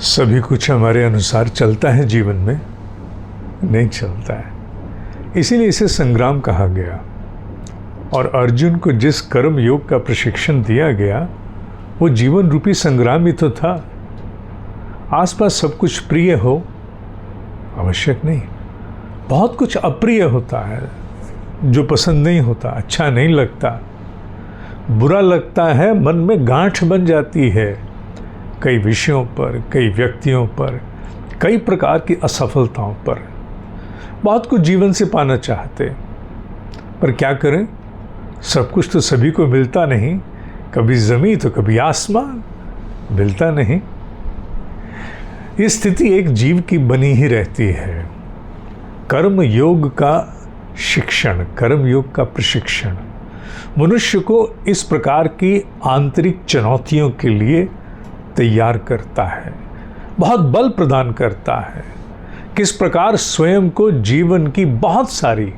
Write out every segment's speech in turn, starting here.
सभी कुछ हमारे अनुसार चलता है जीवन में? नहीं चलता है। इसीलिए इसे संग्राम कहा गया। और अर्जुन को जिस कर्म योग का प्रशिक्षण दिया गया वो जीवन रूपी संग्राम ही तो था। आसपास सब कुछ प्रिय हो आवश्यक नहीं, बहुत कुछ अप्रिय होता है जो पसंद नहीं होता, अच्छा नहीं लगता, बुरा लगता है, मन में गांठ बन जाती है कई विषयों पर, कई व्यक्तियों पर, कई प्रकार की असफलताओं पर। बहुत कुछ जीवन से पाना चाहते पर क्या करें, सब कुछ तो सभी को मिलता नहीं। कभी ज़मीन तो कभी आसमान, मिलता नहीं। ये स्थिति एक जीव की बनी ही रहती है। कर्म योग का शिक्षण, कर्म योग का प्रशिक्षण मनुष्य को इस प्रकार की आंतरिक चुनौतियों के लिए तैयार करता है, बहुत बल प्रदान करता है। किस प्रकार स्वयं को जीवन की बहुत सारी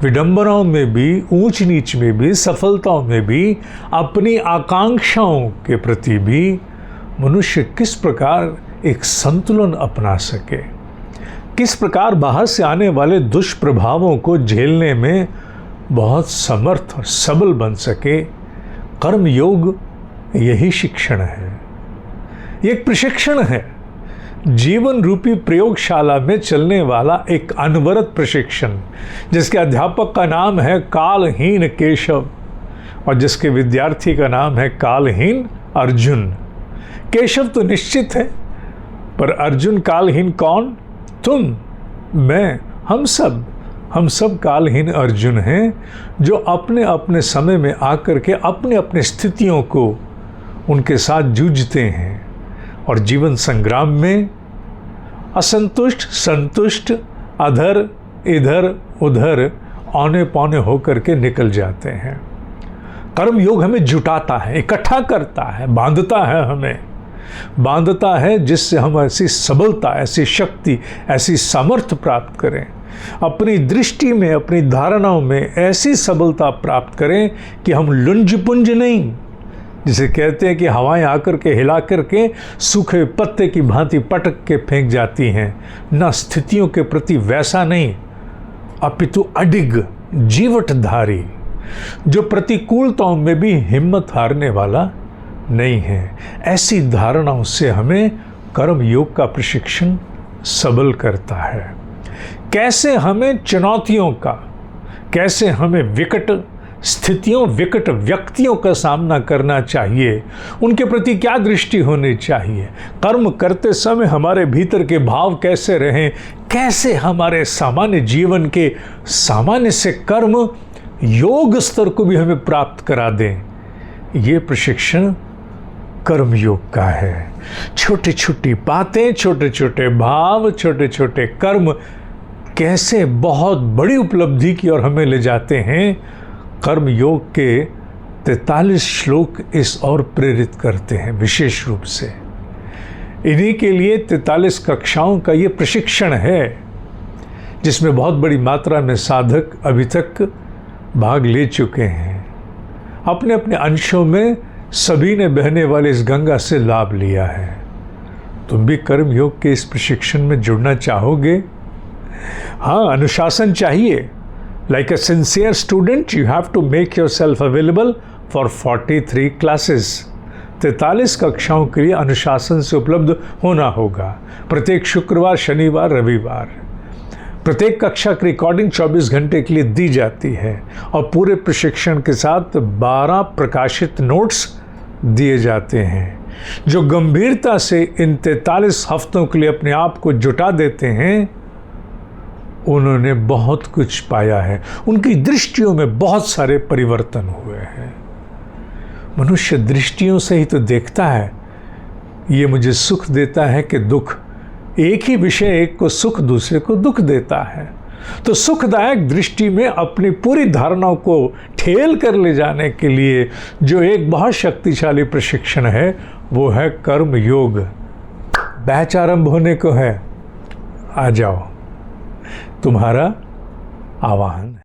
विडंबनाओं में भी, ऊंच नीच में भी, सफलताओं में भी, अपनी आकांक्षाओं के प्रति भी मनुष्य किस प्रकार एक संतुलन अपना सके, किस प्रकार बाहर से आने वाले दुष्प्रभावों को झेलने में बहुत समर्थ और सबल बन सके। कर्म योग यही शिक्षण है, एक प्रशिक्षण है, जीवन रूपी प्रयोगशाला में चलने वाला एक अनवरत प्रशिक्षण, जिसके अध्यापक का नाम है कालहीन केशव और जिसके विद्यार्थी का नाम है कालहीन अर्जुन। केशव तो निश्चित है, पर अर्जुन कालहीन कौन? तुम, मैं, हम सब कालहीन अर्जुन हैं, जो अपने अपने समय में आकर के अपने अपने स्थितियों को उनके साथ जूझते हैं और जीवन संग्राम में असंतुष्ट, संतुष्ट, अधर इधर उधर औने पौने होकर के निकल जाते हैं। कर्म योग हमें जुटाता है, इकट्ठा करता है, बांधता है, हमें बांधता है, जिससे हम ऐसी सबलता, ऐसी शक्ति, ऐसी सामर्थ्य प्राप्त करें, अपनी दृष्टि में, अपनी धारणाओं में ऐसी सबलता प्राप्त करें कि हम लुंज पुंज नहीं, जिसे कहते हैं कि हवाएं आकर के हिला करके सूखे पत्ते की भांति पटक के फेंक जाती हैं, न स्थितियों के प्रति वैसा नहीं, अपितु अडिग, जीवटधारी, जो प्रतिकूलताओं में भी हिम्मत हारने वाला नहीं है। ऐसी धारणाओं से हमें कर्म योग का प्रशिक्षण सबल करता है। कैसे हमें चुनौतियों का, कैसे हमें विकट स्थितियों, विकट व्यक्तियों का सामना करना चाहिए, उनके प्रति क्या दृष्टि होनी चाहिए, कर्म करते समय हमारे भीतर के भाव कैसे रहें, कैसे हमारे सामान्य जीवन के सामान्य से कर्म योग स्तर को भी हमें प्राप्त करा दें, ये प्रशिक्षण कर्म योग का है। छोटी छोटी बातें, छोटे छोटे भाव, छोटे छोटे कर्म कैसे बहुत बड़ी उपलब्धि की ओर हमें ले जाते हैं। कर्म योग के 43 श्लोक इस ओर प्रेरित करते हैं विशेष रूप से। इन्हीं के लिए 43 कक्षाओं का ये प्रशिक्षण है, जिसमें बहुत बड़ी मात्रा में साधक अभी तक भाग ले चुके हैं। अपने अपने अंशों में सभी ने बहने वाले इस गंगा से लाभ लिया है। तुम भी कर्म योग के इस प्रशिक्षण में जुड़ना चाहोगे? हाँ, अनुशासन चाहिए। Like a sincere student, you have to make yourself available for 43 classes. 43 कक्षाओं के लिए अनुशासन से उपलब्ध होना होगा। प्रत्येक शुक्रवार, शनिवार, रविवार प्रत्येक कक्षा की रिकॉर्डिंग 24 घंटे के लिए दी जाती है और पूरे प्रशिक्षण के साथ 12 प्रकाशित नोट्स दिए जाते हैं, जो गंभीरता से इन 43 हफ्तों के लिए अपने आप को जुटा देते हैं। उन्होंने बहुत कुछ पाया है, उनकी दृष्टियों में बहुत सारे परिवर्तन हुए हैं। मनुष्य दृष्टियों से ही तो देखता है, ये मुझे सुख देता है कि दुख। एक ही विषय एक को सुख, दूसरे को दुख देता है। तो सुखदायक दृष्टि में अपनी पूरी धारणाओं को ठेल कर ले जाने के लिए जो एक बहुत शक्तिशाली प्रशिक्षण है, वो है कर्म योग। बैच आरंभ होने को है, आ जाओ, तुम्हारा आह्वान।